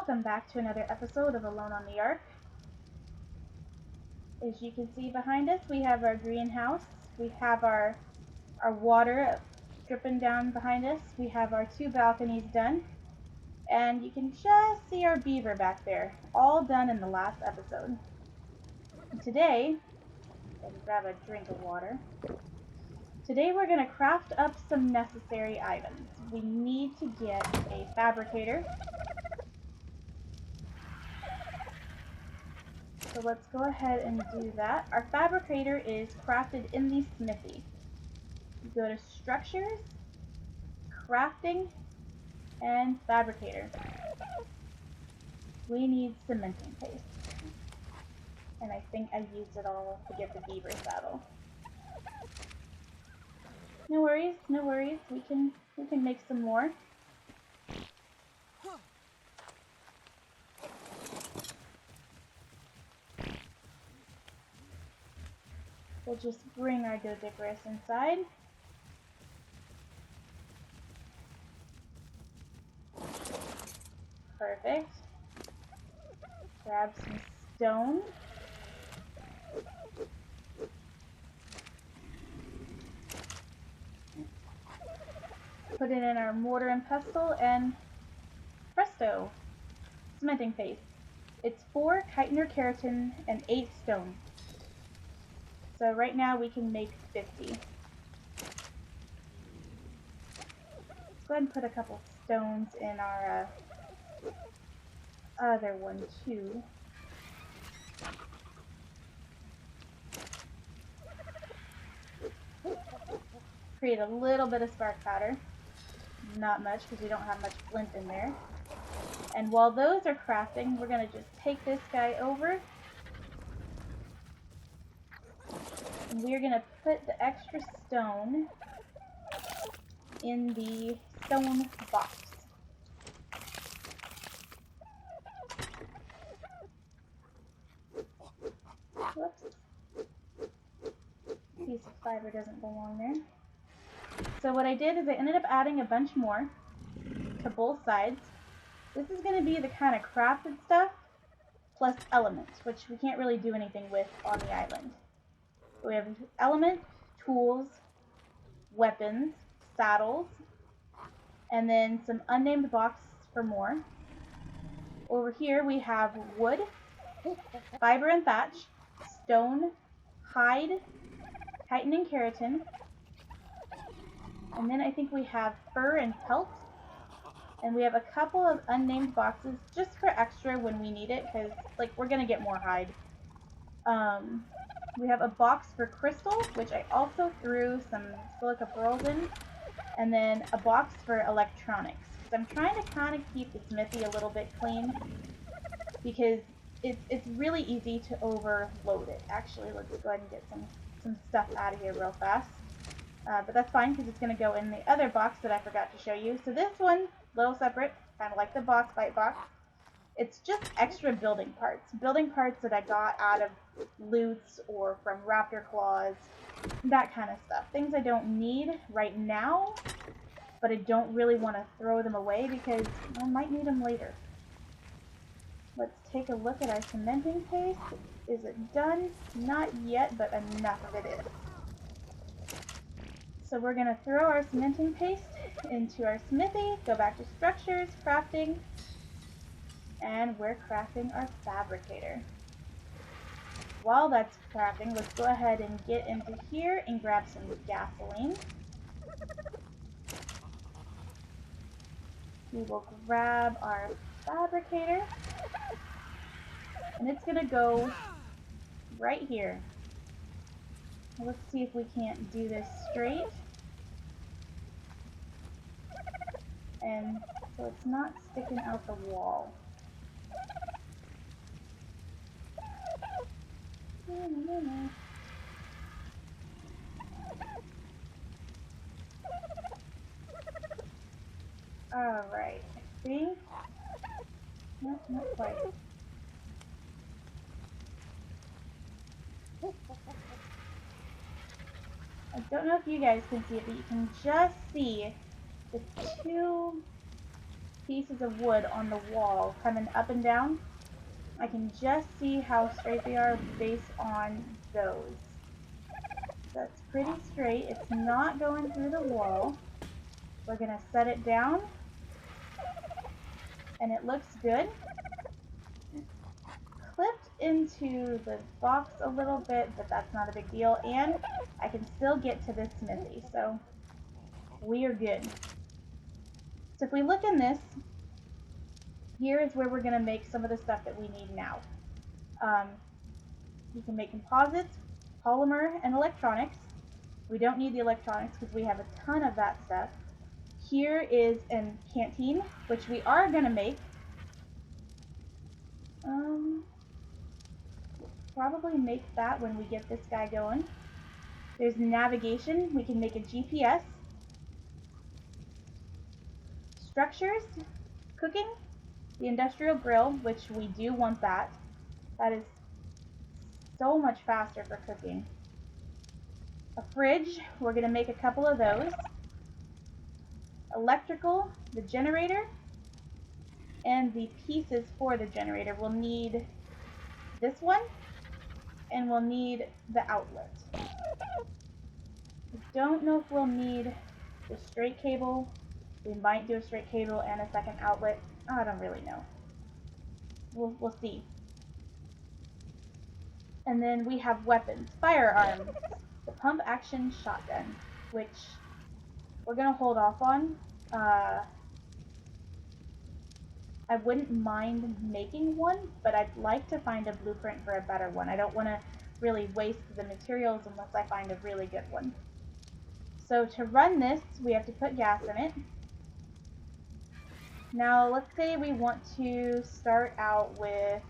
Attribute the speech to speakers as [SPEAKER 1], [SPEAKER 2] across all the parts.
[SPEAKER 1] Welcome back to another episode of Alone on the Ark. As you can see behind us, we have our greenhouse. We have our water dripping down behind us. We have our 2 balconies done. And you can just see our beaver back there, all done in the last episode. And today, let me grab a drink of water. Today we're going to craft up some necessary items. We need to get a fabricator. So let's go ahead and do that. Our fabricator is crafted in the smithy. You go to structures, crafting, and fabricator. We need cementing paste. And I think I used it all to get the beaver saddle. No worries, no worries. We can make some more. We'll just bring our Dodicarus inside. Perfect. Grab some stone. Put it in our mortar and pestle, and presto! Cementing paste. It's 4 chitin keratin and 8 stone. So right now we can make 50. Let's go ahead and put a couple stones in our other one too. Create a little bit of spark powder. Not much because we don't have much flint in there. And while those are crafting, we're going to just take this guy over. And we're going to put the extra stone in the stone box. Whoops. Piece of fiber doesn't belong there. So what I did is I ended up adding a bunch more to both sides. This is going to be the kind of crafted stuff plus elements, which we can't really do anything with on the island. So we have element, tools, weapons, saddles, and then some unnamed boxes for more. Over here we have wood, fiber and thatch, stone, hide, chitin and keratin, and then I think we have fur and pelt, and we have a couple of unnamed boxes just for extra when we need it, because like we're gonna get more hide. We have a box for crystal, which I also threw some silica pearls in, and then a box for electronics. So I'm trying to kind of keep the smithy a little bit clean because it's really easy to overload it. Actually, let's go ahead and get some stuff out of here real fast. But that's fine because it's going to go in the other box that I forgot to show you. So this one, little separate, kind of like the box fight box. It's just extra building parts that I got out of loots or from raptor claws, that kind of stuff. Things I don't need right now, but I don't really want to throw them away because I might need them later. Let's take a look at our cementing paste. Is it done? Not yet, but enough of it is. So we're going to throw our cementing paste into our smithy, go back to structures, crafting, and we're crafting our fabricator. While that's crafting, let's go ahead and get into here and grab some gasoline. We will grab our fabricator, and it's going to go right here. Let's see if we can't do this straight. And so it's not sticking out the wall. Alright, I think. No, not quite. I don't know if you guys can see it, but you can just see the 2 pieces of wood on the wall coming up and down. I can just see how straight they are based on those. That's pretty straight. It's not going through the wall. We're going to set it down, and it looks good. Clipped into the box a little bit, but that's not a big deal, and I can still get to this smithy, so we are good. So if we look in this, here is where we're going to make some of the stuff that we need now. You can make composites, polymer, and electronics. We don't need the electronics because we have a ton of that stuff. Here is a canteen, which we are going to make. Probably make that when we get this guy going. There's navigation. We can make a GPS. Structures, cooking, the industrial grill, which we do want that. That is so much faster for cooking. A fridge, we're going to make a couple of those. Electrical, the generator, and the pieces for the generator. We'll need this one, and we'll need the outlet. I don't know if we'll need the straight cable. We might do a straight cable and a second outlet. I don't really know. We'll see. And then we have weapons. Firearms. The pump action shotgun, which we're going to hold off on. I wouldn't mind making one, but I'd like to find a blueprint for a better one. I don't want to really waste the materials unless I find a really good one. So to run this, we have to put gas in it. Now let's say we want to start out with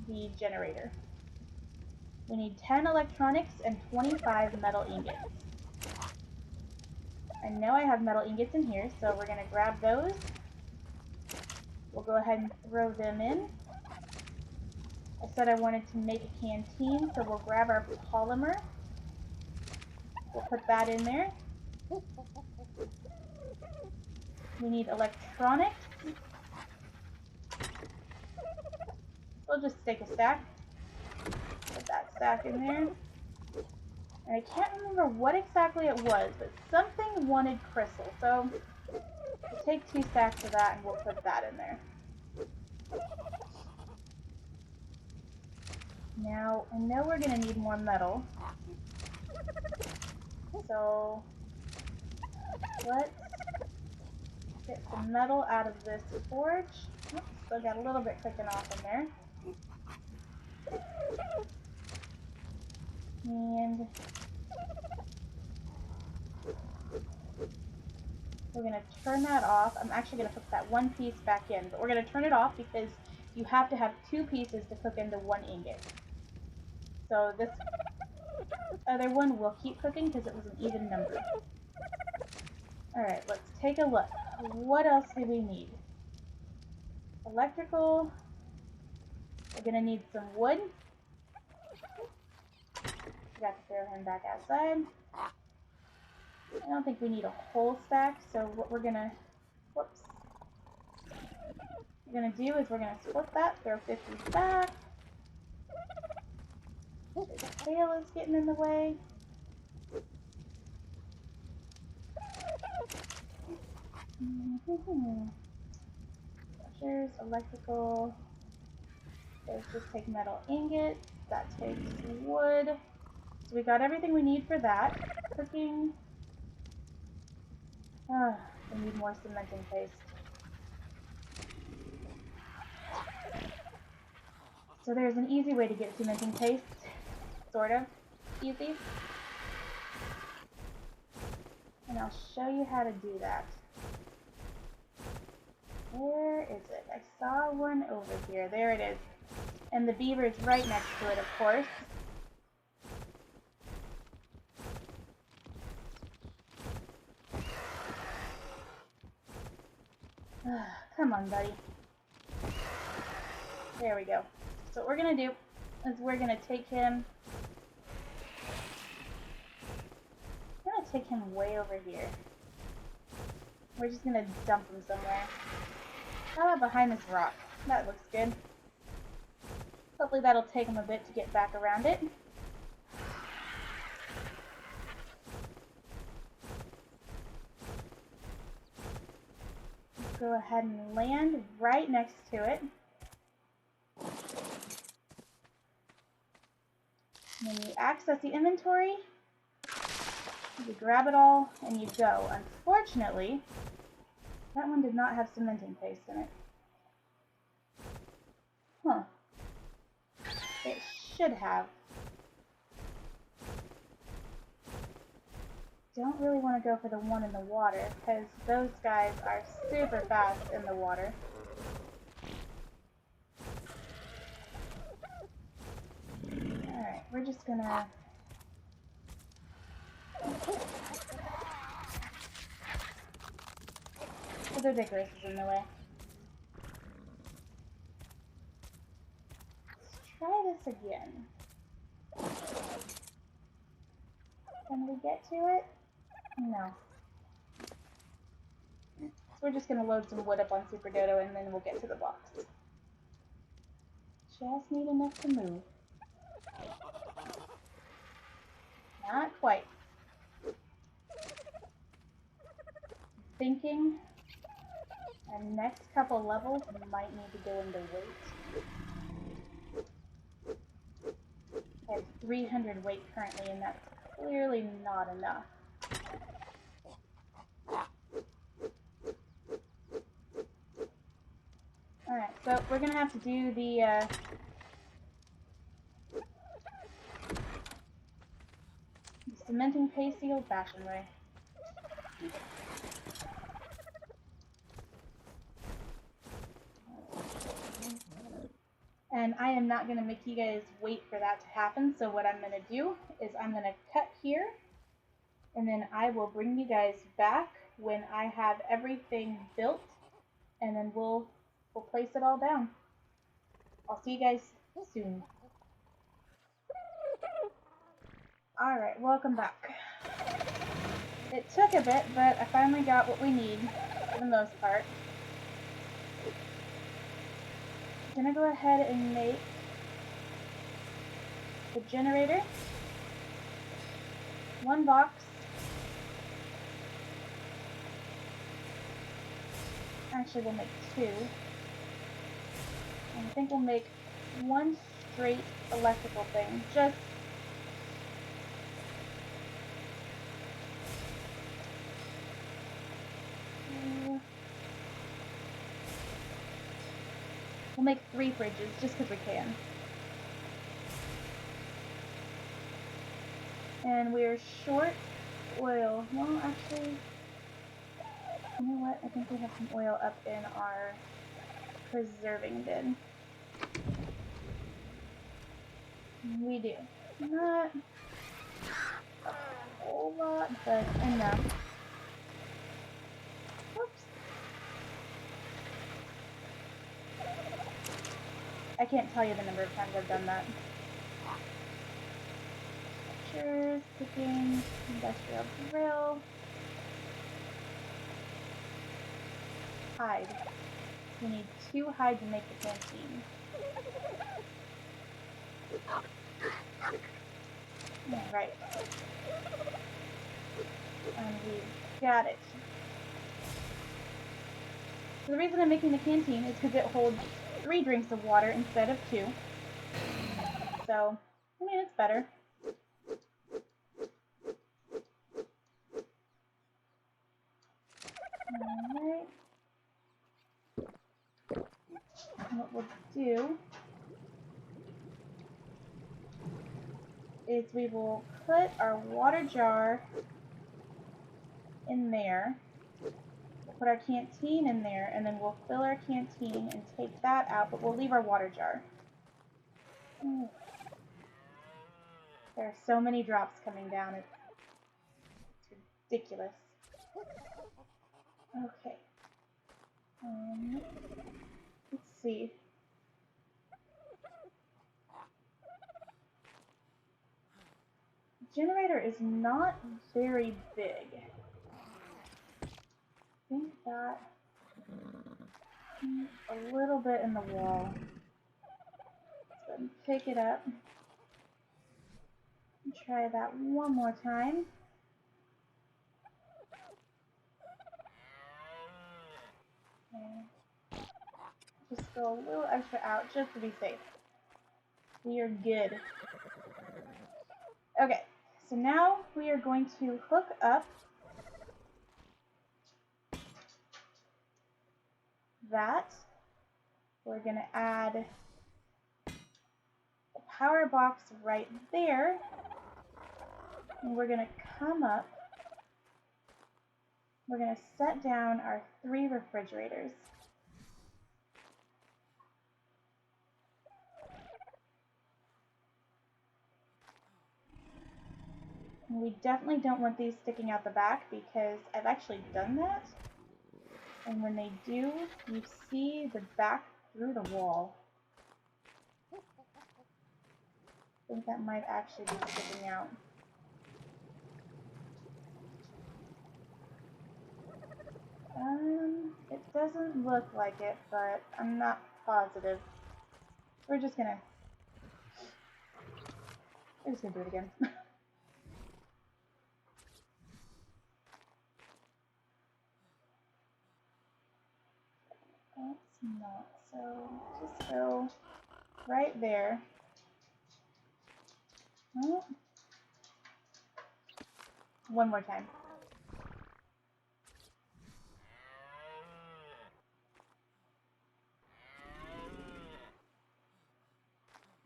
[SPEAKER 1] the generator. We need 10 electronics and 25 metal ingots. I know I have metal ingots in here, so we're going to grab those. We'll go ahead and throw them in. I said I wanted to make a canteen, so we'll grab our polymer. We'll put that in there. We need electronics. We'll just take a stack. Put that stack in there. And I can't remember what exactly it was, but something wanted crystal. So we'll take 2 stacks of that and we'll put that in there. Now, I know we're going to need more metal. So let's get some metal out of this forge. Oops, still got a little bit cooking off in there. And we're going to turn that off. I'm actually going to put that one piece back in, but we're going to turn it off because you have to have 2 pieces to cook into 1 ingot. So this other one will keep cooking because it was an even number. Alright, let's take a look. What else do we need? Electrical. We're going to need some wood. Forgot to throw him back outside. I don't think we need a whole stack, so what we're gonna, whoops. What we're gonna do is we're gonna split that, throw 50 back. The tail is getting in the way. Structures, electrical. Let's just take metal ingots. That takes wood. So we got everything we need for that. Cooking. We need more cementing paste. So there's an easy way to get cementing paste. Sort of easy. And I'll show you how to do that. Where is it? I saw one over here. There it is. And the beaver's right next to it, of course. Come on, buddy. There we go. So what we're going to do is we're going to take him... I'm going to take him way over here. We're just going to dump him somewhere. How about behind this rock? That looks good. Hopefully that'll take him a bit to get back around it. Let's go ahead and land right next to it. And then you access the inventory, you grab it all, and you go. Unfortunately, that one did not have cementing paste in it. Huh. It should have. Don't really want to go for the one in the water, because those guys are super fast in the water. Alright, we're just gonna... The Vigorous is in the way. Let's try this again. Can we get to it? No. So we're just gonna load some wood up on Super Dodo and then we'll get to the box. Just need enough to move. Not quite. Thinking our next couple levels might need to go into weight. I have 300 weight currently, and that's clearly not enough. Alright, so we're gonna have to do the cementing paste the old-fashioned way. And I am not going to make you guys wait for that to happen, so what I'm going to do is I'm going to cut here, and then I will bring you guys back when I have everything built, and then we'll place it all down. I'll see you guys soon. Alright, welcome back. It took a bit, but I finally got what we need, for the most part. I'm gonna go ahead and make the generator. One box. Actually, we'll make two. And I think we'll make one straight electrical thing. Just we'll make 3 fridges just because we can. And we're short oil. Well, actually, you know what? I think we have some oil up in our preserving bin. We do. Not a whole lot, but enough. Whoops. I can't tell you the number of times I've done that. Structures, cooking, industrial grill. Hide. We need 2 hide to make the canteen. Alright. And we've got it. So the reason I'm making the canteen is because it holds 3 drinks of water instead of 2. So, I mean, it's better. Alright. What we'll do is we will put our water jar in there. We'll put our canteen in there, and then we'll fill our canteen and take that out, but we'll leave our water jar. There are so many drops coming down, it's ridiculous. Okay. Let's see. The generator is not very big. I think that A little bit in the wall. Let's go ahead and pick it up. And try that one more time. Okay. Just go a little extra out just to be safe. We are good. Okay, so now we are going to hook up that. We're going to add the power box right there. And we're going to come up. We're going to set down our 3 refrigerators. And we definitely don't want these sticking out the back because I've actually done that. And when they do, you see the back through the wall. I think that might actually be sticking out. It doesn't look like it, but I'm not positive. We're just gonna do it again. That's not, so just go right there. Oh. One more time.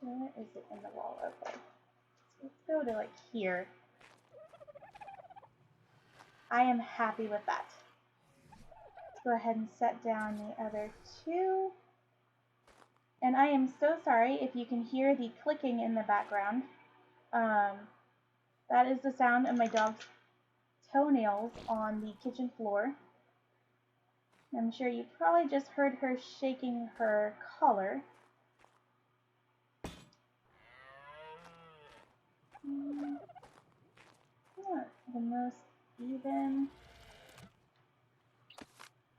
[SPEAKER 1] Where is it in the wall? Okay. So let's go to like here. I am happy with that. Let's go ahead and set down the other 2. And I am so sorry if you can hear the clicking in the background. That is the sound of my dog's toenails on the kitchen floor. I'm sure you probably just heard her shaking her collar. Not the most even.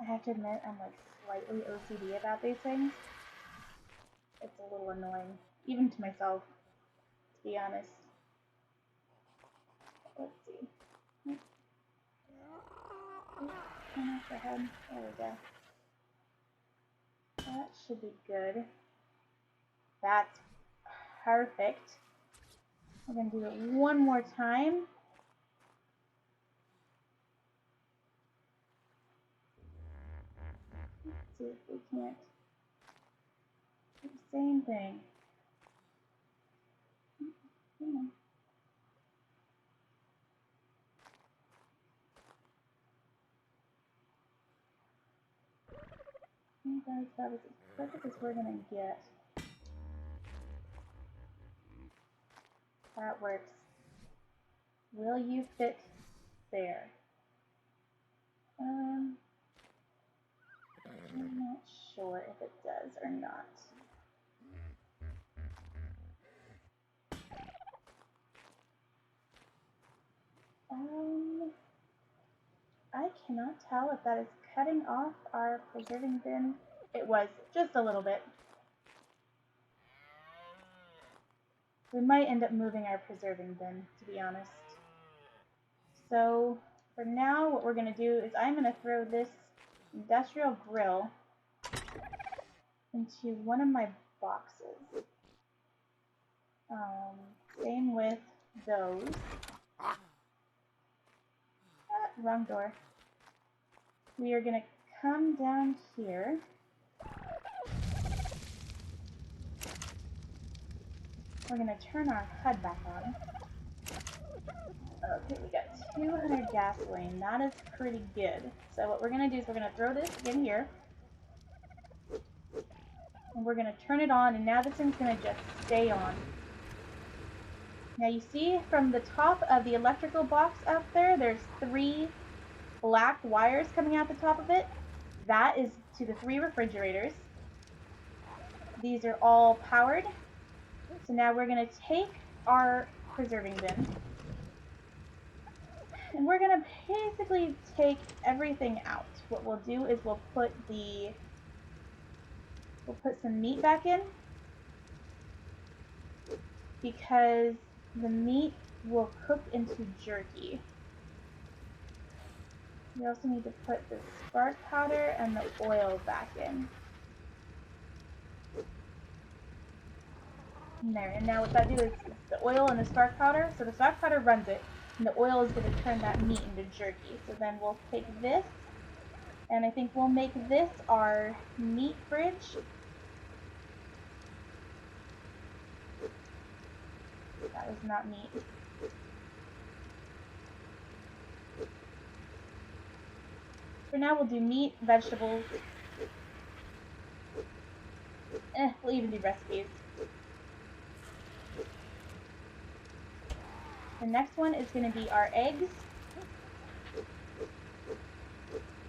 [SPEAKER 1] I have to admit, I'm like slightly OCD about these things. It's a little annoying, even to myself, to be honest. Let's see. Turn off the head. There we go. That should be good. That's perfect. We're going to do it one more time. Let's see if we can't do the same thing. Come on. I think that was as perfect as we're going to get. That works. Will you fit there? I'm not sure if it does or not. I cannot tell if that is cutting off our preserving bin. It was, just a little bit. We might end up moving our preserving bin, to be honest. So, for now, what we're going to do is I'm going to throw this industrial grill into one of my boxes. Same with those. Wrong door. We are going to come down here. We're going to turn our HUD back on. Okay, we got 200 gasoline. That is pretty good. So what we're going to do is we're going to throw this in here. And we're going to turn it on, and now this thing's going to just stay on. Now you see from the top of the electrical box up there, there's 3 black wires coming out the top of it. That is to the 3 refrigerators. These are all powered. So now we're going to take our preserving bin. And we're going to basically take everything out. What we'll do is we'll put the We'll put some meat back in because the meat will cook into jerky. We also need to put the spark powder and the oil back in. There, and now what that do is the oil and the spark powder, so the spark powder runs it, and the oil is going to turn that meat into jerky. So then we'll take this, and I think we'll make this our meat fridge. That was not meat. For now we'll do meat, vegetables. We'll even do recipes. The next one is going to be our eggs.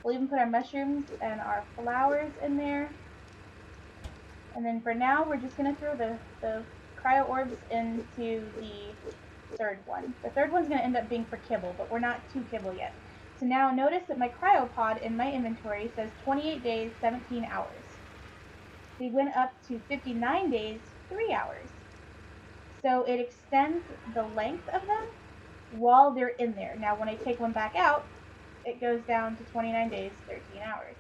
[SPEAKER 1] We'll even put our mushrooms and our flowers in there. And then for now, we're just going to throw the cryo orbs into the third one. The third one's going to end up being for kibble, but we're not to kibble yet. So now notice that my cryopod in my inventory says 28 days, 17 hours. We went up to 59 days, 3 hours. So it extends the length of them while they're in there. Now when I take one back out, it goes down to 29 days, 13 hours.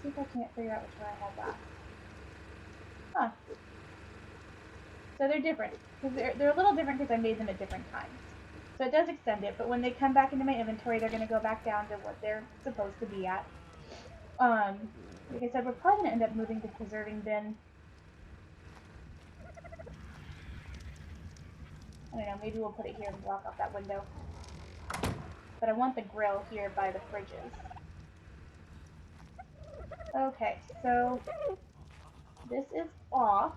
[SPEAKER 1] See if I can't figure out which one I had last. Huh. So they're different. Because they're a little different because I made them at different times. So it does extend it, but when they come back into my inventory, they're going to go back down to what they're supposed to be at. Like I said, we're probably going to end up moving to preserving bin. I don't know, maybe we'll put it here and block off that window. But I want the grill here by the fridges. Okay, so this is off.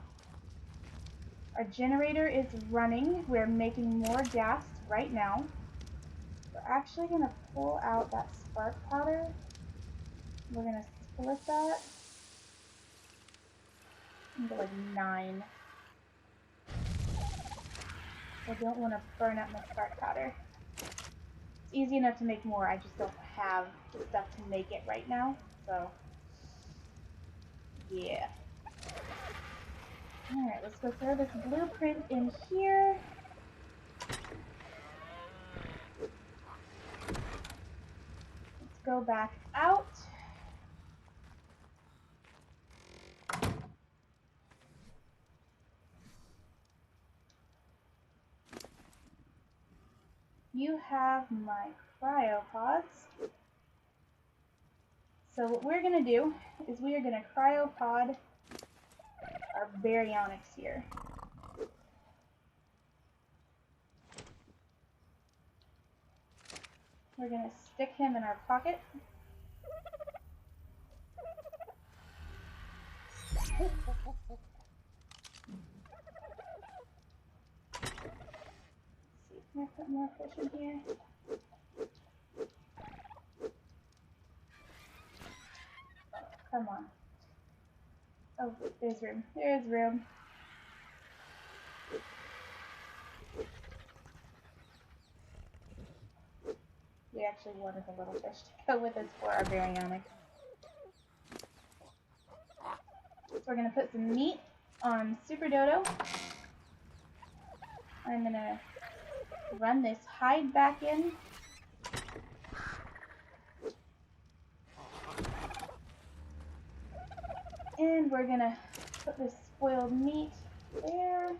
[SPEAKER 1] Our generator is running. We're making more gas right now. We're actually going to pull out that spark powder. We're going to split that into like 9. I don't want to burn up my spark powder. It's easy enough to make more, I just don't have the stuff to make it right now, so yeah. Alright, let's go throw this blueprint in here. Let's go back out. You have my cryopods. So what we're going to do is we are going to cryopod our baryonyx here. We're going to stick him in our pocket. Can I put more fish in here? Oh, come on. Oh, there's room. There's room. We actually wanted a little fish to go with us for our baryonyx. So we're going to put some meat on Super Dodo. I'm going to run this hide back in. And we're going to put this spoiled meat there.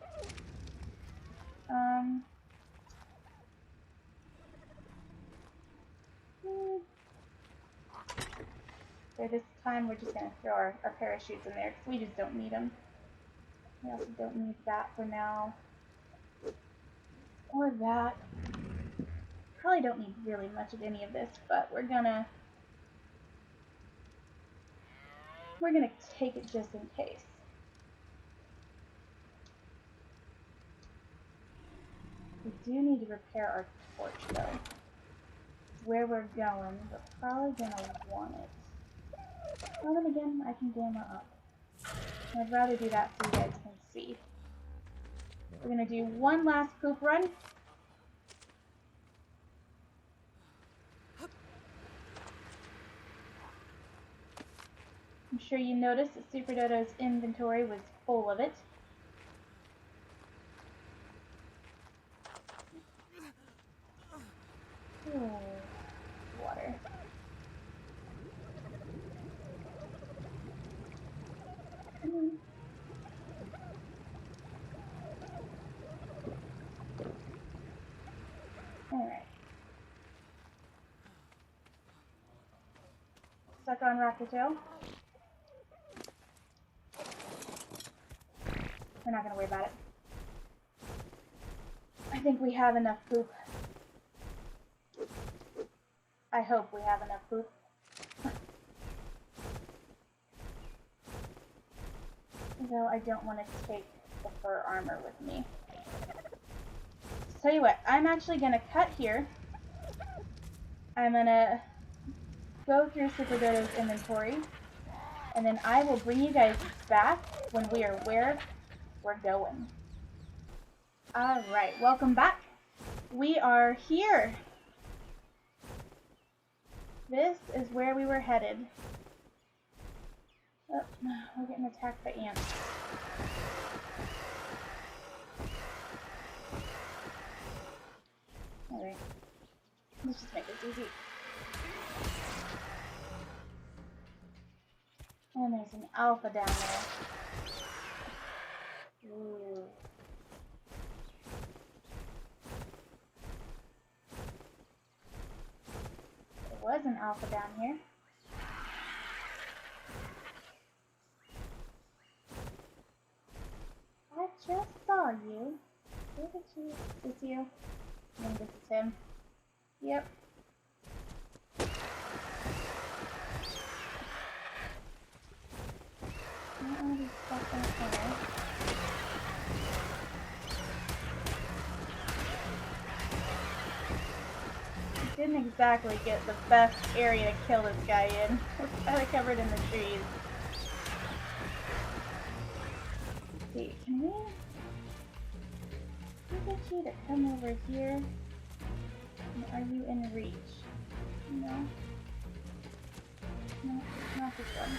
[SPEAKER 1] So this time we're just going to throw our parachutes in there because we just don't need them. We also don't need that for now. Or that. Probably don't need really much of any of this, but we're gonna take it just in case. We do need to repair our torch though. Where we're going, we're probably gonna want it. Well then again, I can gamma up. I'd rather do that so you guys can see. We're gonna do one last poop run. I'm sure you noticed that Super Dodo's inventory was full of it. Ooh, water. Alright. Stuck on Rocket Tail. We're not gonna worry about it. I think we have enough poop. I hope we have enough poop. Though I don't want to take the fur armor with me. So tell you what, I'm actually gonna cut here. I'm gonna go through Super Dodo's inventory, and then I will bring you guys back when we are where we're going. Alright, welcome back. We are here. This is where we were headed. Oh, we're getting attacked by ants. Alright. Let's just make this easy. And there's an alpha down there. Ooh. There was an alpha down here. I just saw you. Where did you? Is this you? I think this is him. Yep. I don't want to be stuck in a corner. Didn't exactly get the best area to kill this guy in. We're kind of covered in the trees. Let's see, can we get you to come over here? Are you in reach? No. No, not this one.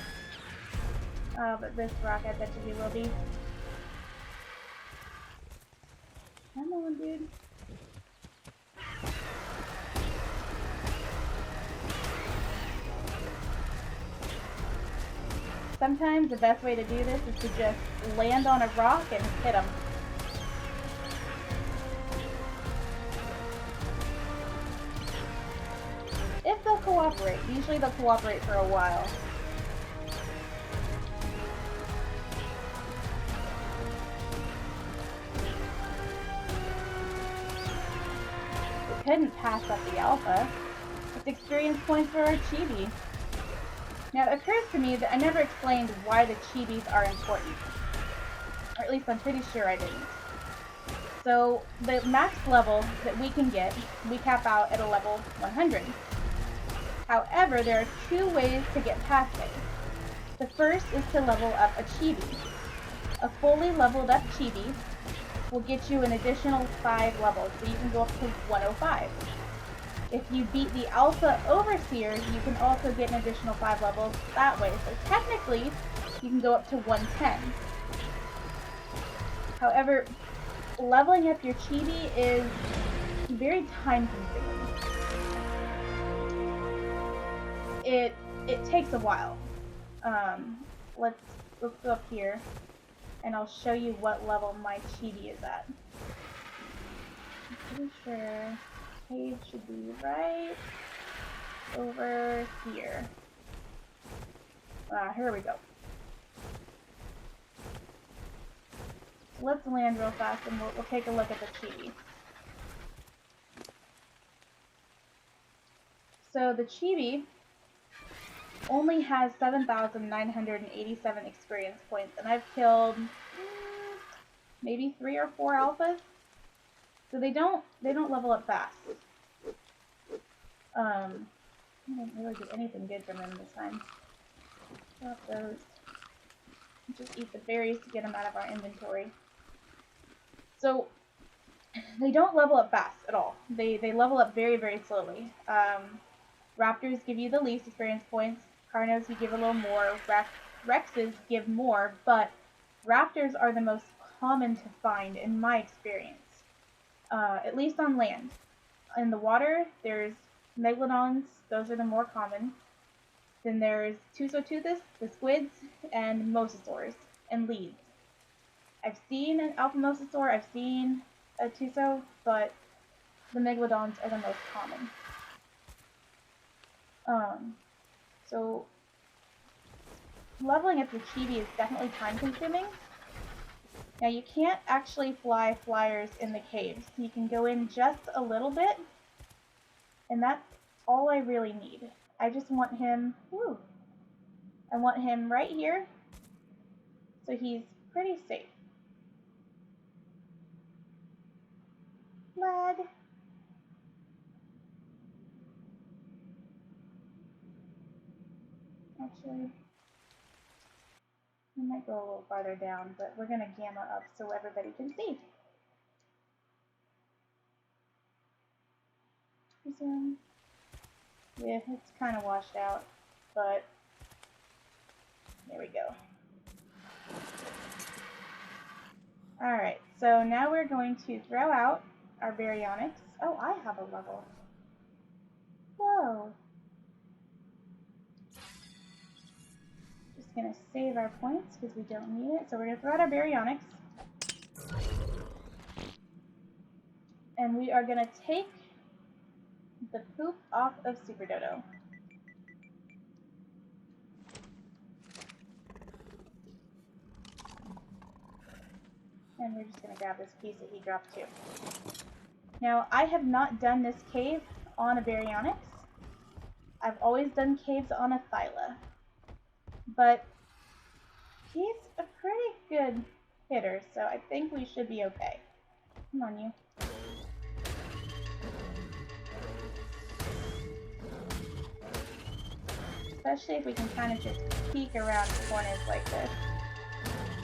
[SPEAKER 1] Oh, but this rock, I bet you he will be. Come on, dude. Sometimes the best way to do this is to just land on a rock and hit them. If they'll cooperate. Usually they'll cooperate for a while. We couldn't pass up the alpha. It's experience points for our chibi. Now, it occurs to me that I never explained why the chibis are important. Or at least I'm pretty sure I didn't. So, the max level that we can get, we cap out at a level 100. However, there are two ways to get past it. The first is to level up a chibi. A fully leveled up chibi will get you an additional 5 levels, so you can go up to 105. If you beat the Alpha Overseer, you can also get an additional 5 levels that way. So technically, you can go up to 110. However, leveling up your chibi is very time consuming. It takes a while. Let's go up here, and I'll show you what level my chibi is at. I'm pretty sure page should be right over here. Here we go. Let's land real fast and we'll take a look at the chibi. So the chibi only has 7,987 experience points, and I've killed maybe 3 or 4 alphas. So they don't level up fast. I didn't really get anything good from them this time. Drop those. Just eat the berries to get them out of our inventory. So they don't level up fast at all. They level up very, very slowly. Raptors give you the least experience points. Carnos you give a little more. Rexes give more, but raptors are the most common to find in my experience, at least on land. In the water, there's megalodons, those are the more common. Then there's Tusoteuthis, the squids, and mosasaurs, and leads. I've seen an alpha mosasaur, I've seen a Tuso, but the megalodons are the most common. So leveling up your chibi is definitely time consuming. Now you can't actually fly flyers in the caves. You can go in just a little bit, and that's all I really need. I just want him, I want him right here, so he's pretty safe. Lag. Actually, we might go a little farther down, but we're gonna gamma up so everybody can see. Zoom. Yeah, it's kind of washed out, but there we go. Alright, so now we're going to throw out our baryonyx. Oh, I have a level. Whoa. Just going to save our points because we don't need it. So we're going to throw out our baryonyx. And we are going to take the poop off of Super Dodo. And we're just going to grab this piece that he dropped too. Now, I have not done this cave on a baryonyx. I've always done caves on a Thyla. But he's a pretty good hitter, so I think we should be okay. Come on, you. Especially if we can kind of just peek around corners like this.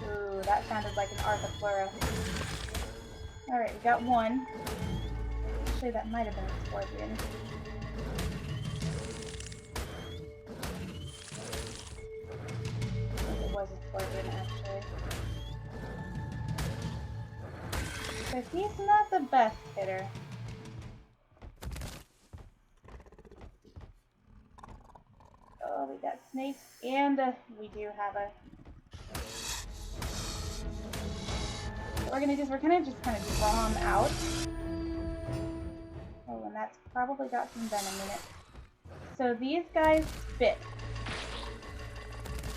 [SPEAKER 1] Ooh, that sounded like an Arthropleura. Alright, we got one. Actually, that might have been a scorpion. I think it was a scorpion, actually. Because he's not the best hitter. Oh, we got snakes, and we do have a... What we're gonna do is we're gonna just kind of draw him out. Oh, and that's probably got some venom in it. So these guys spit.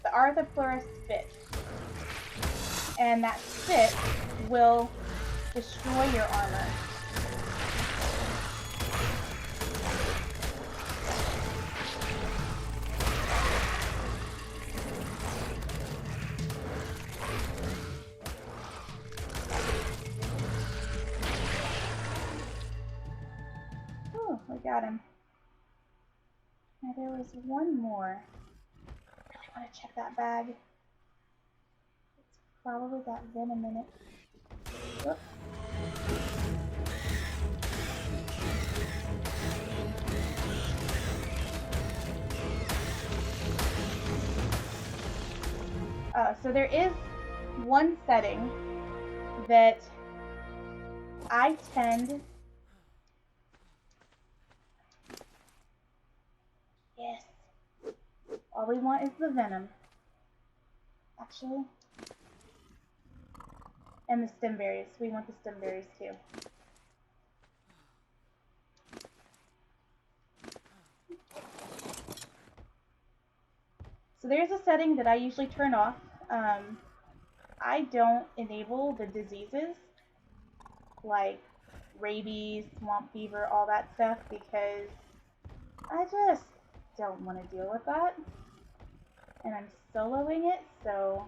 [SPEAKER 1] The Arthropleura spit. And that spit will destroy your armor. Oh, we got him. Now there was one more. I really want to check that bag. It's probably got venom in it. Whoops. So there is one setting that I tend... Yes. All we want is the venom. Actually. And the stem berries. We want the stem berries too. So there's a setting that I usually turn off. I don't enable the diseases like rabies, swamp fever, all that stuff because I just don't want to deal with that. And I'm soloing it, so...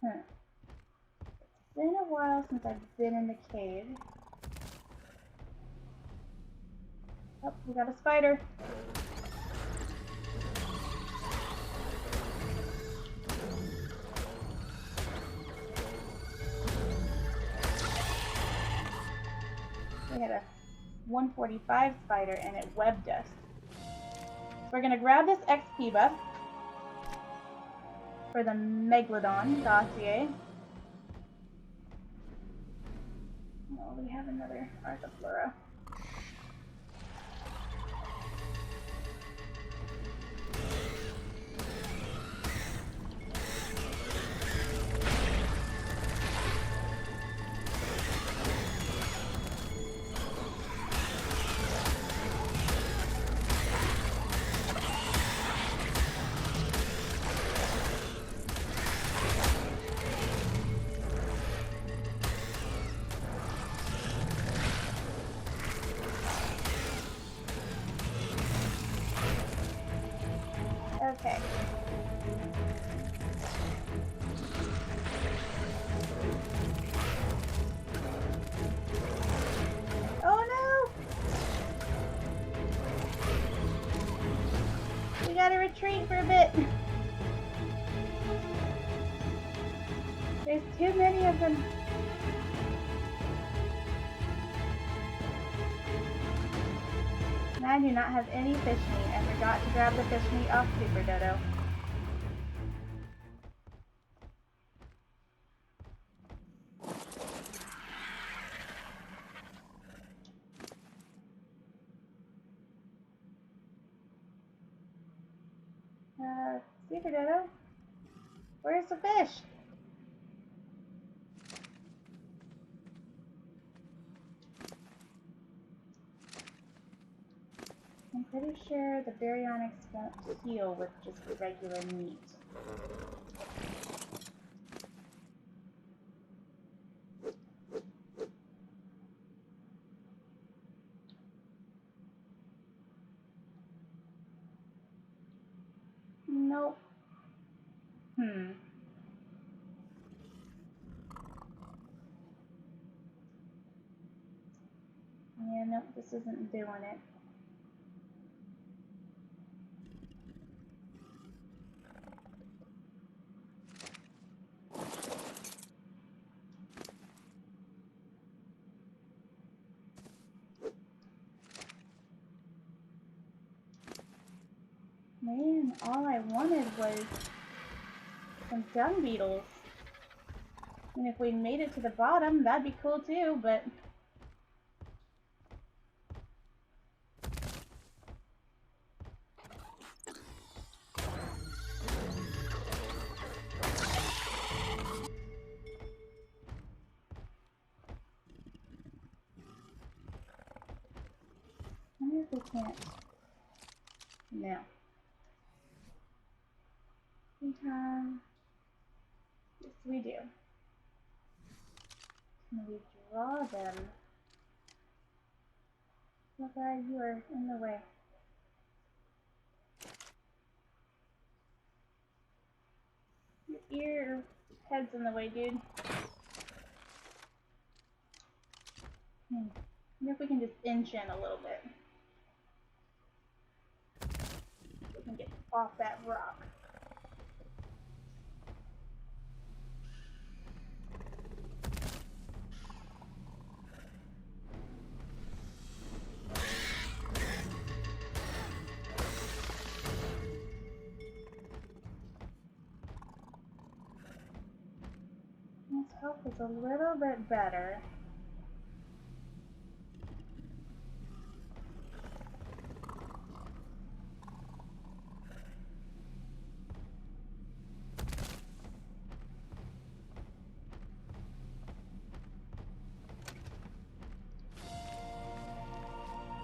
[SPEAKER 1] It's been a while since I've been in the cave. Oh, we got a spider. We had a 145 spider and it webbed us. So we're gonna grab this XP buff for the Megalodon dossier. Oh, we have another Arthropleura. Okay. Oh no! We gotta retreat for a bit. There's too many of them. And I do not have any fish meat. I forgot to grab the fish meat off Super Dodo. Super Dodo? Where's the fish? I'm pretty sure the baryonyx won't heal with just regular meat. Nope. Yeah, nope, this isn't doing it. Man, all I wanted was some dung beetles. And if we made it to the bottom, that'd be cool too, but... I wonder if we can't... No. Sometimes... Yes, we do. Can we draw them? Oh god, you are in the way. Your head's in the way, dude. Wonder if we can just inch in a little bit. We can get off that rock. His health is a little bit better.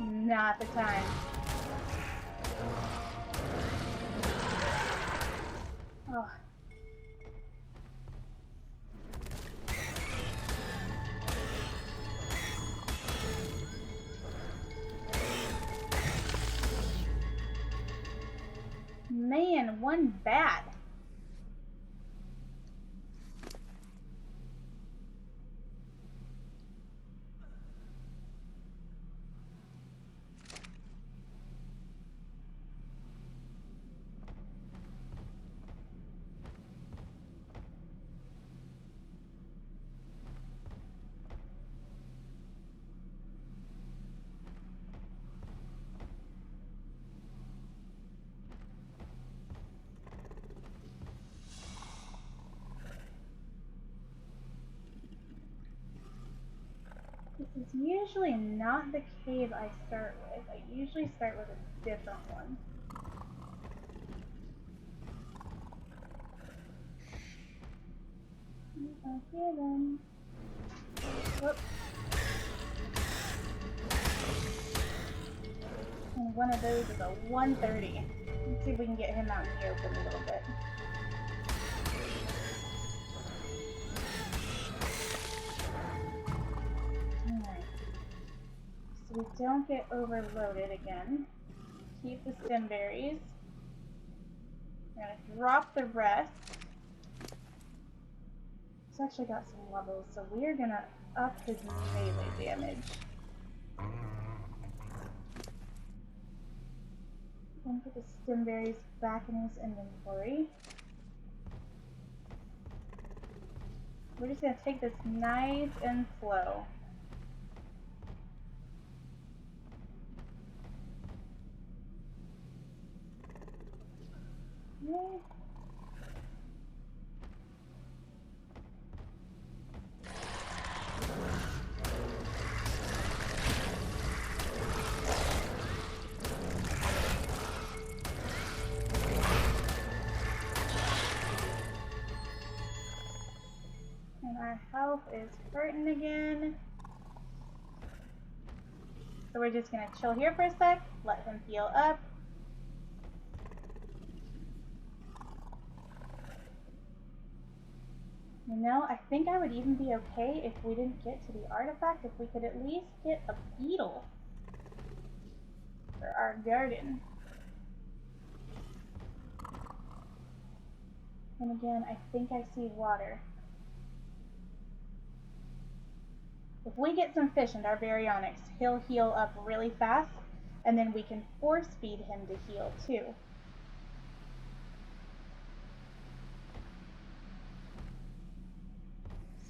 [SPEAKER 1] Not the time. Oh. Man, one bat. This is usually not the cave I start with. I usually start with a different one. I hear them. Whoops. And one of those is a 130. Let's see if we can get him out in the open a little bit. Alright. So we don't get overloaded again. Keep the stem berries. We're going to drop the rest. He's actually got some levels, so we're going to up his melee damage. Then put the stem berries back in his inventory. We're just going to take this nice and slow. Okay. And our health is hurting again. So we're just going to chill here for a sec, let him heal up. You know, I think I would even be okay if we didn't get to the artifact, if we could at least get a beetle for our garden. And again, I think I see water. If we get some fish into our baryonyx, he'll heal up really fast, and then we can force feed him to heal too.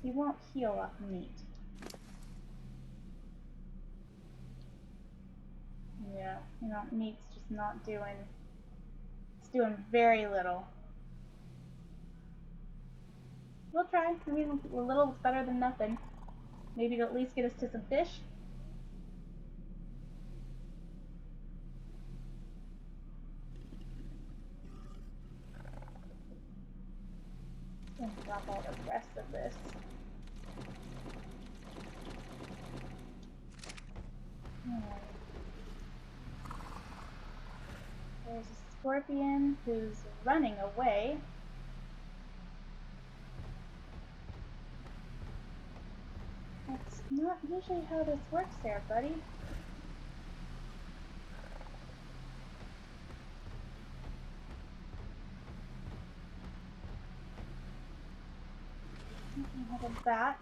[SPEAKER 1] He won't heal off meat. Yeah, you know, meat's just not doing, it's doing very little. We'll try. I mean, a little is better than nothing. Maybe it'll at least get us to some fish. And drop all the rest of this. There's a scorpion who's running away. That's not usually how this works there, buddy. We have a bat.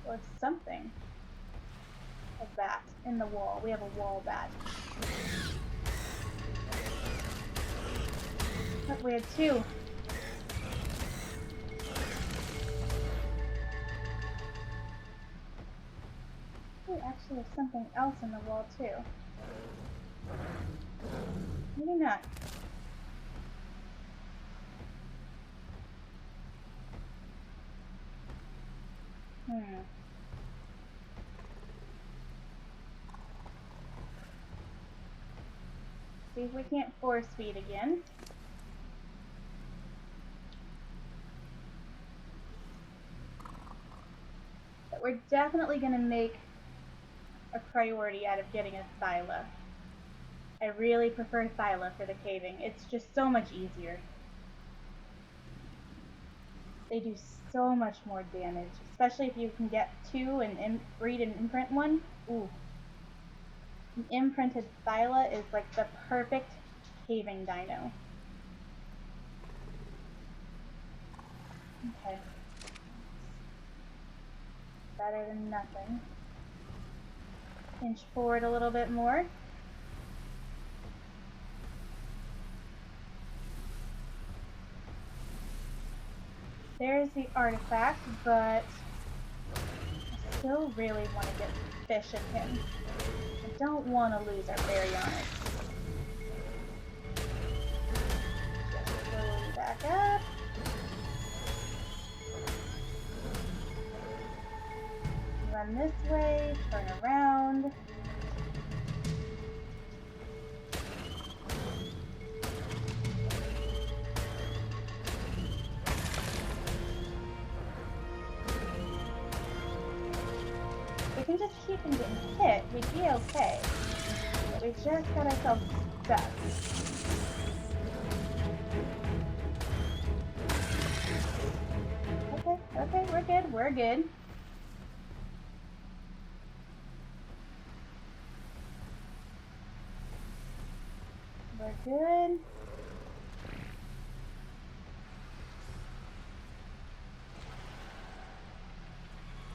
[SPEAKER 1] Or something. A bat in the wall. We have a wall bat. Oh, we had two. We actually have something else in the wall too. Maybe not. See if we can't force feed again. But we're definitely going to make a priority out of getting a Thyla. I really prefer Thyla for the caving. It's just so much easier. They do so much more damage, especially if you can get two and breed an imprint one. Ooh. An imprinted Thyla is like the perfect caving dino. Okay. Better than nothing. Inch forward a little bit more. There's the artifact, but I still really want to get fish in him. I don't want to lose our baryonyx. Just slowly back up. run this way, turn around. We can just keep from getting hit, we'd be okay. But we just got ourselves stuck. Okay, we're good, we're good. We're good.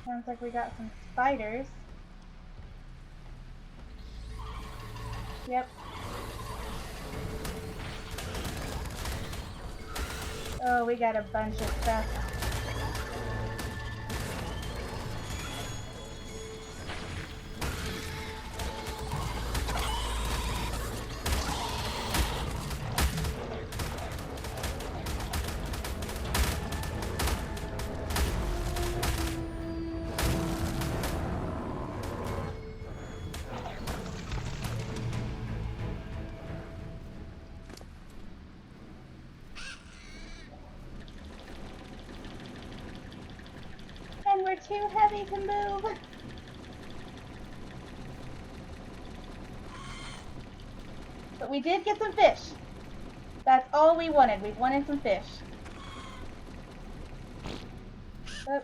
[SPEAKER 1] Sounds like we got some spiders. Yep. Oh, we got a bunch of stuff. And we're too heavy to move. But we did get some fish. That's all we wanted. We wanted some fish. Oh.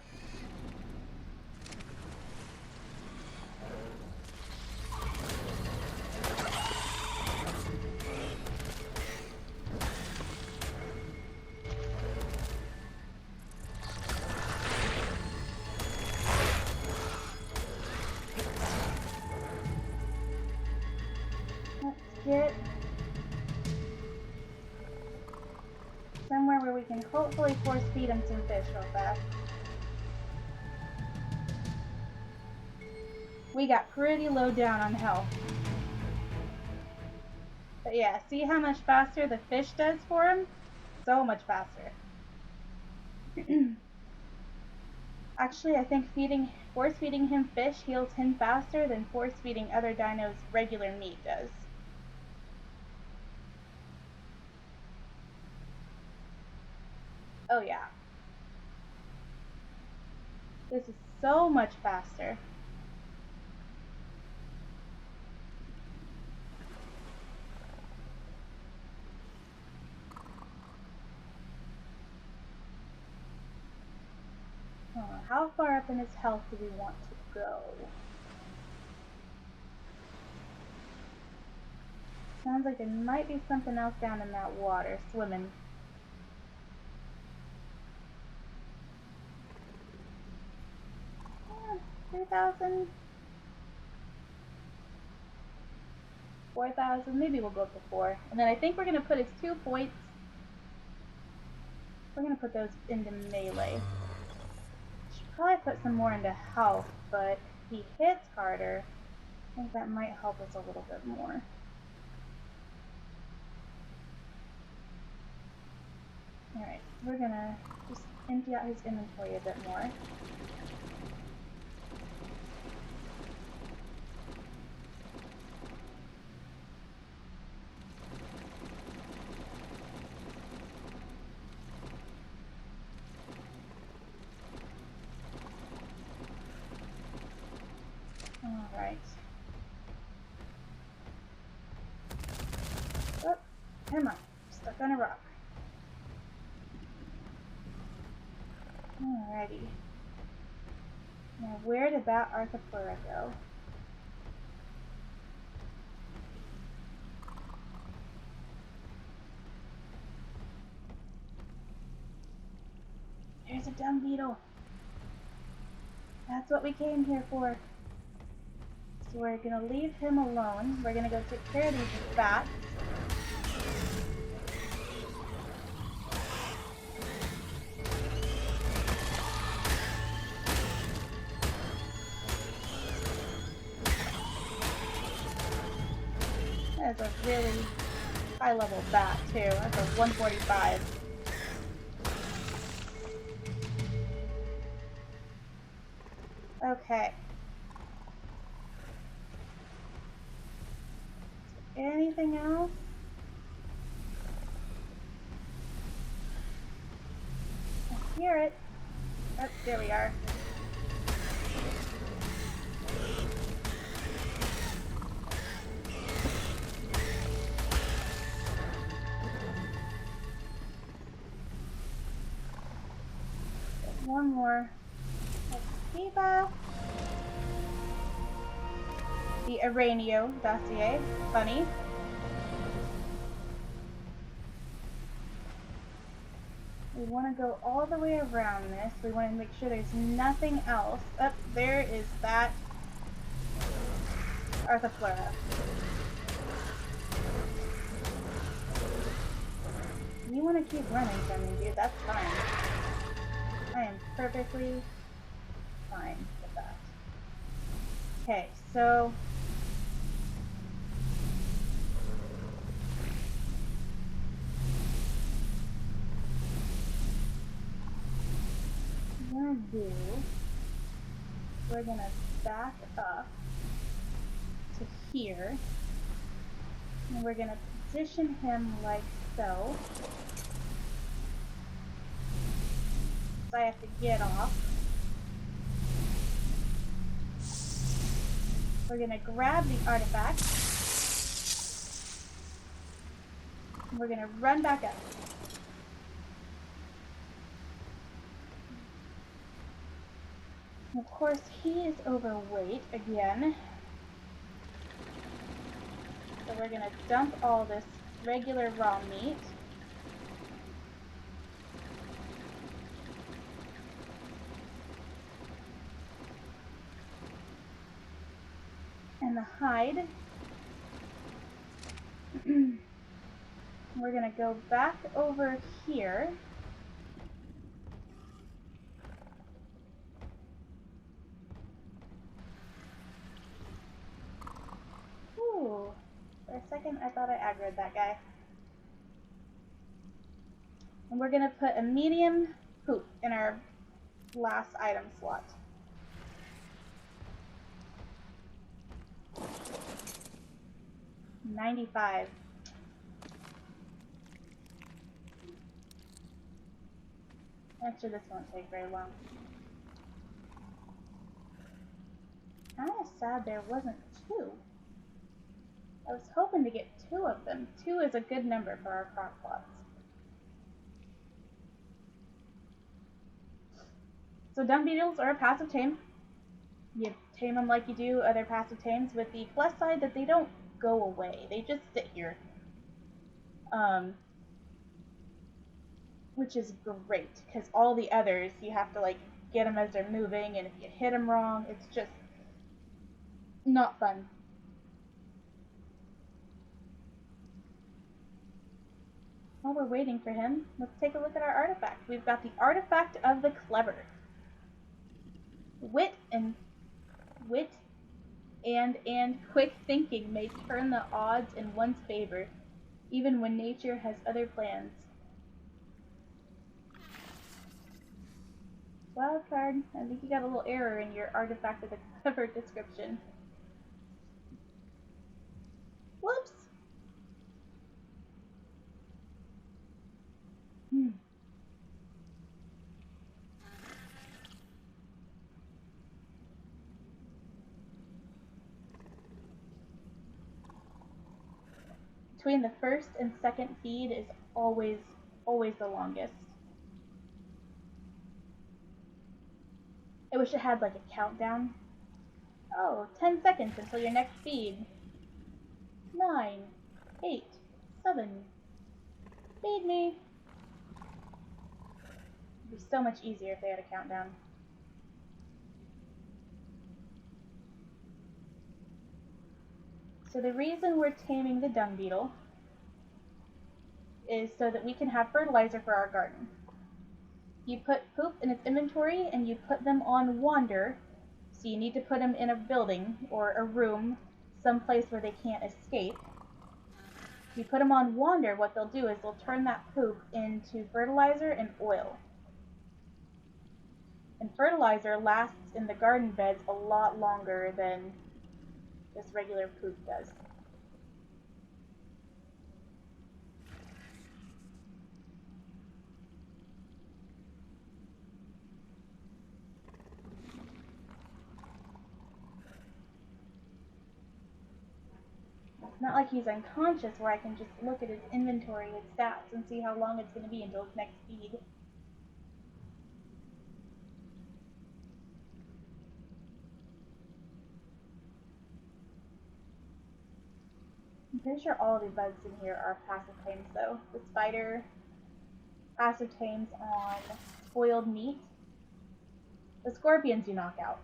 [SPEAKER 1] Let's get somewhere where we can hopefully force feed him some fish real fast. We got pretty low down on health. But yeah, see how much faster the fish does for him? So much faster. Actually, I think force feeding him fish heals him faster than force feeding other dinos regular meat does. Oh yeah. This is so much faster. How far up in his health do we want to go? Sounds like there might be something else down in that water, swimming. Yeah, 3,000? 4,000? Maybe we'll go up to 4. And then I think we're going to put his 2 points. We're going to put those into melee. Should probably put some more into health, but if he hits harder, I think that might help us a little bit more. Alright, we're gonna just empty out his inventory a bit more. Alright. Oh, come on. Stuck on a rock. Alrighty. Now, where did that Arthropleura go? There's a dung beetle. That's what we came here for. So we're gonna leave him alone. We're gonna go take care of these bats. That's a really high level bat too. That's a 145. Okay. Anything else? I hear it. Oh, there we are. One more. Kiba. The Aranio dossier. Funny. We want to go all the way around this. We want to make sure there's nothing else. Up there is that Arthiflora. You want to keep running from me, dude. That's fine. I am perfectly fine with that. Okay, so we're gonna back up to here, and we're gonna position him like so. So I have to get off. We're gonna grab the artifact. And we're gonna run back up. Of course, he is overweight again. So we're gonna dump all this regular raw meat. And the hide. We're gonna go back over here. Ooh, for a second I thought I aggroed that guy. And we're gonna put a medium poop in our last item slot. $95. Actually, this won't take very long. Kind of sad there wasn't two. I was hoping to get two of them. Two is a good number for our crock plots. So dung beetles are a passive tame. You tame them like you do other passive tames, with the plus side that they don't go away. They just sit here. Which is great, because all the others, you have to like get them as they're moving, and if you hit them wrong, it's just not fun. While we're waiting for him, let's take a look at our artifact. We've got the artifact of the clever. Wit and quick thinking may turn the odds in one's favor, even when nature has other plans. Wild card. I think you got a little error in your artifact of the clever description. Whoops. Between the first and second feed is always the longest. I wish it had like a countdown. Oh, 10 seconds until your next feed. 9, 8, 7. Feed me. It'd be so much easier if they had a countdown. So the reason we're taming the dung beetle is so that we can have fertilizer for our garden. You put poop in its inventory and you put them on wander, so you need to put them in a building or a room, someplace where they can't escape. If you put them on wander, what they'll do is they'll turn that poop into fertilizer and oil. And fertilizer lasts in the garden beds a lot longer than just regular poop does. not like he's unconscious where I can just look at his inventory, his stats, and see how long it's going to be until his next feed. I'm pretty sure all the bugs in here are passive tames though. The spider passive tames on spoiled meat. The scorpions you knock out.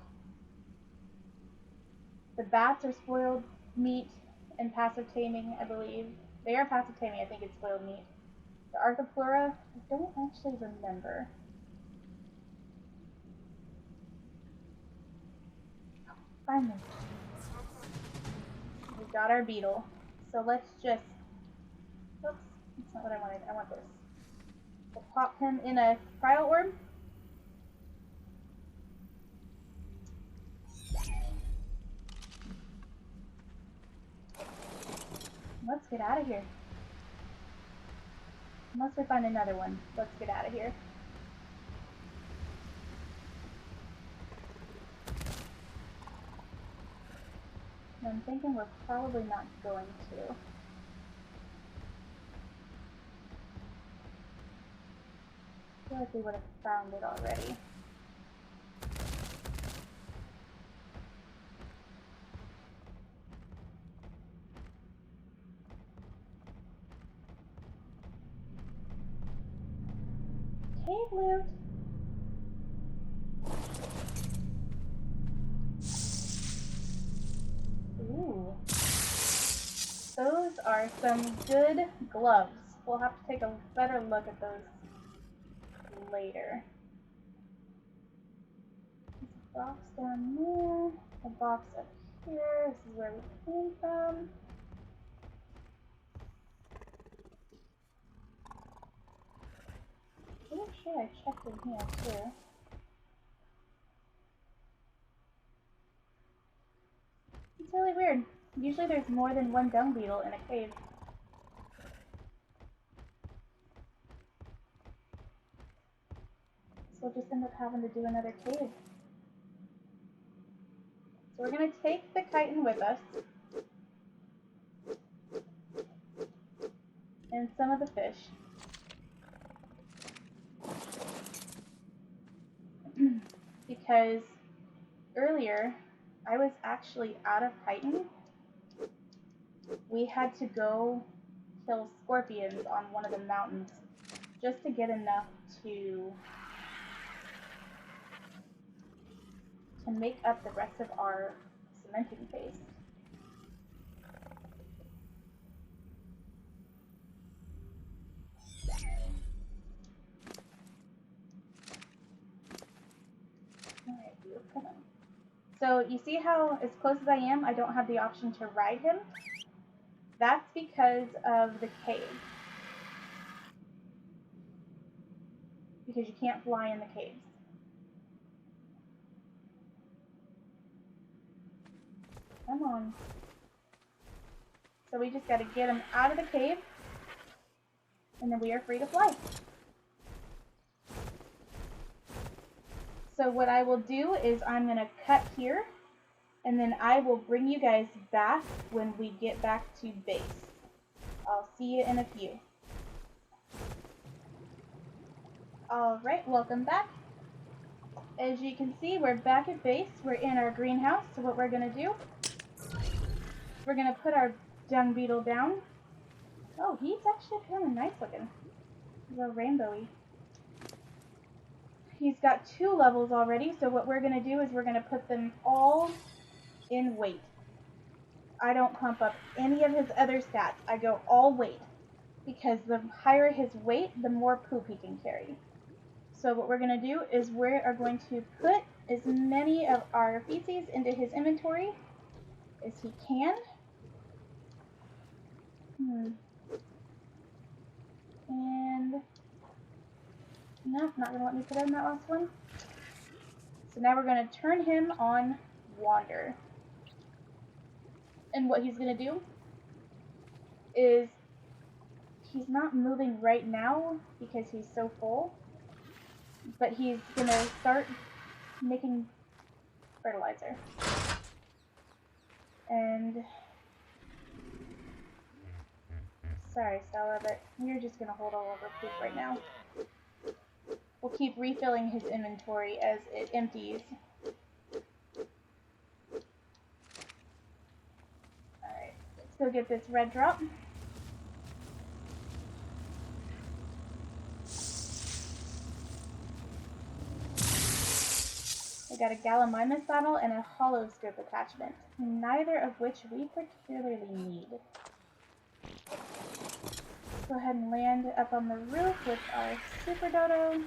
[SPEAKER 1] The bats are spoiled meat and passive taming, I believe. They are passive taming, I think it's spoiled meat. The Arthropleura, I don't actually remember. Finally. We got our beetle. So let's just... Oops, that's not what I wanted. I want this. We'll pop him in a cryo orb. Let's get out of here. Unless we find another one. Let's get out of here. I'm thinking we're probably not going to. I feel like we would have found it already. Cave loot! Ooh. Those are some good gloves. We'll have to take a better look at those later. There's a box down there, a box up here. This is where we came from. I'm sure I checked in here too. It's really weird. Usually there's more than one dung beetle in a cave. So we'll just end up having to do another cave. So we're going to take the chitin with us. And some of the fish. Because earlier I was actually out of chitin. We had to go kill scorpions on one of the mountains just to get enough to make up the rest of our cementing paste. Alright, come on. So you see how, as close as I am, I don't have the option to ride him? That's because of the cave. Because you can't fly in the caves. Come on. So we just gotta get him out of the cave, and then we are free to fly. So what I will do is I'm gonna cut here, and then I will bring you guys back when we get back to base. I'll see you in a few. Alright, welcome back. As you can see, we're back at base. We're in our greenhouse. So what we're gonna do, we're gonna put our dung beetle down. Oh, he's actually kind of nice looking. He's a rainbowy. He's got 2 levels already, so what we're gonna do is we're gonna put them all in weight. I don't pump up any of his other stats. I go all weight, because the higher his weight, the more poop he can carry. So what we're going to do is we are going to put as many of our feces into his inventory as he can. And no, not going to let me put in that last one. So now we're going to turn him on wander. And what he's going to do is he's not moving right now because he's so full. But he's going to start making fertilizer. And sorry, Stella, but you're just gonna hold all over poop right now. We'll keep refilling his inventory as it empties. Alright, let's go get this red drop. We got a Gallimimus saddle and a hollow scope attachment, neither of which we particularly need. Go ahead and land up on the roof with our Super Dodo.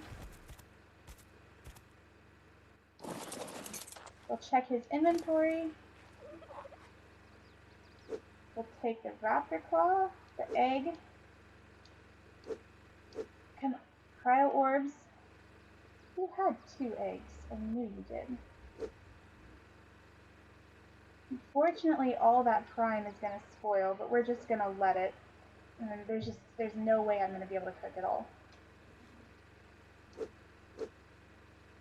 [SPEAKER 1] We'll check his inventory. We'll take the Raptor Claw, the egg, come on, Cryo Orbs. You had 2 eggs. I knew you did. Unfortunately, all that prime is going to spoil, but we're just going to let it. And there's no way I'm going to be able to cook it all. I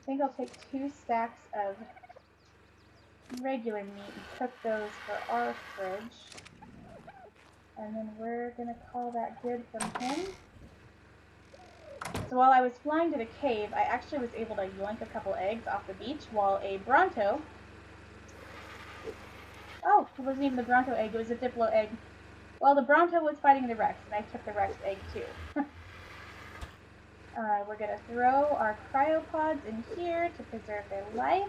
[SPEAKER 1] think I'll take 2 stacks of regular meat and cook those for our fridge. And then we're going to call that good from him. So while I was flying to the cave, I actually was able to yoink a couple eggs off the beach while a Bronto... Oh, it wasn't even the Bronto egg, it was a Diplo egg. Well, the Bronto was fighting the Rex, and I took the Rex egg too. We're going to throw our cryopods in here to preserve their life.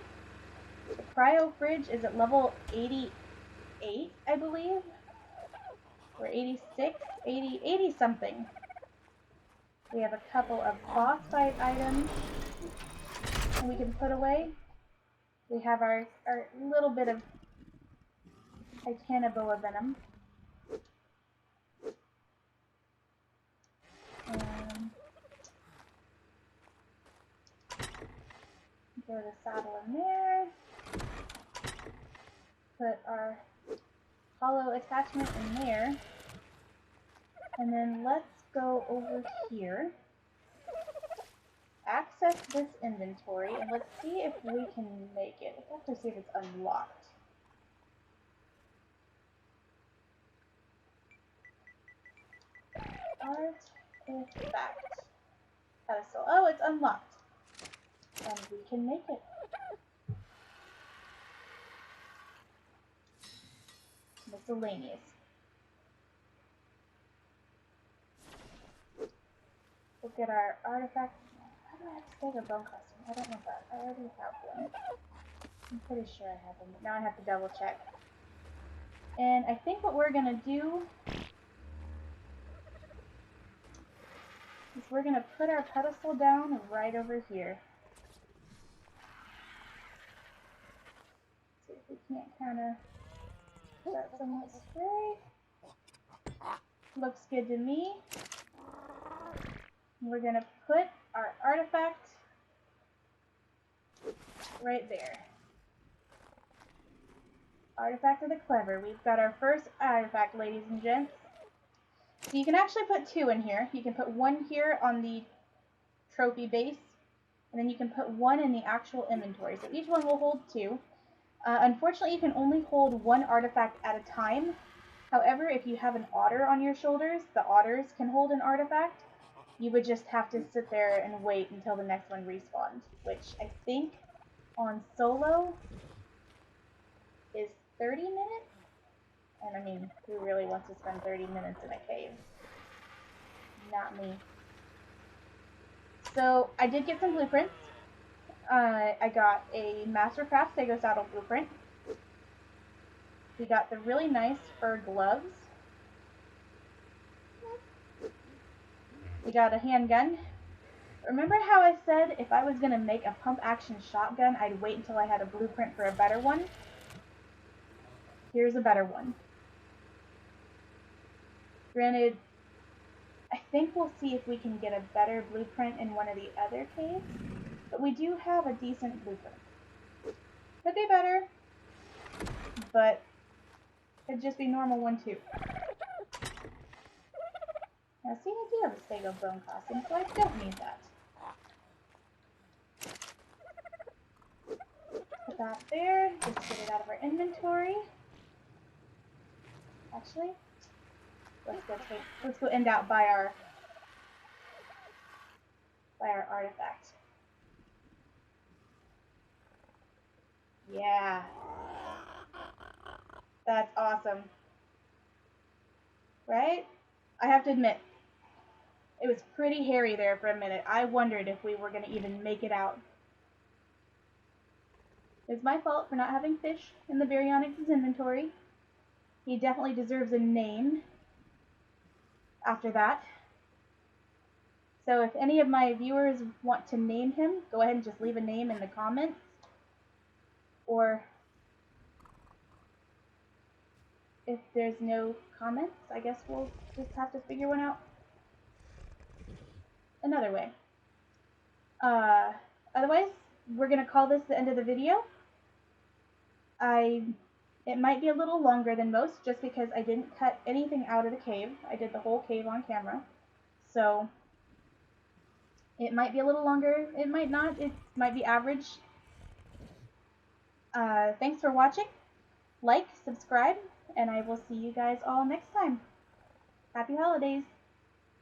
[SPEAKER 1] The cryo fridge is at level 88, I believe. Or 86, 80 something. We have a couple of boss fight items and we can put away. We have our little bit of Titanoboa venom. Throw the saddle in there. Put our hollow attachment in there. And then let's go over here. Access this inventory and let's see if we can make it. Let's have to see if it's unlocked. Artifact. Pedestal. Oh, it's unlocked. And we can make it. Miscellaneous. We'll get our artifact. How do I have to save a bone costume? I don't know that. I already have one. I'm pretty sure I have one, but now I have to double check. And I think what we're gonna do is we're gonna put our pedestal down right over here. See if we can't kinda put that somewhat straight. Looks good to me. We're going to put our artifact right there. Artifact of the Clever. We've got our first artifact, ladies and gents. So you can actually put 2 in here. You can put 1 here on the trophy base, and then you can put 1 in the actual inventory. So each one will hold 2. Unfortunately, you can only hold 1 artifact at a time. However, if you have an otter on your shoulders, the otters can hold an artifact. You would just have to sit there and wait until the next one respawned, which I think on solo is 30 minutes? And I mean, who really wants to spend 30 minutes in a cave? Not me. So, I did get some blueprints. I got a Mastercraft Stego Saddle blueprint. We got the really nice fur gloves. We got a handgun. Remember how I said if I was going to make a pump action shotgun, I'd wait until I had a blueprint for a better one? Here's a better one. Granted, I think we'll see if we can get a better blueprint in one of the other caves, but we do have a decent blueprint. Could be better, but could just be normal one too. Now see, I do have a Stego bone costume, so I don't need that. Put that there, just get it out of our inventory. Actually, Let's go end out by our artifact. Yeah. That's awesome. Right? I have to admit, it was pretty hairy there for a minute. I wondered if we were going to even make it out. It's my fault for not having fish in the Baryonyx's inventory. He definitely deserves a name after that. So if any of my viewers want to name him, go ahead and just leave a name in the comments. Or if there's no comments, I guess we'll just have to figure one out another way. Otherwise, we're going to call this the end of the video. It might be a little longer than most just because I didn't cut anything out of the cave. I did the whole cave on camera. So it might be a little longer. It might not. It might be average. Thanks for watching. Like, subscribe, and I will see you guys all next time. Happy holidays!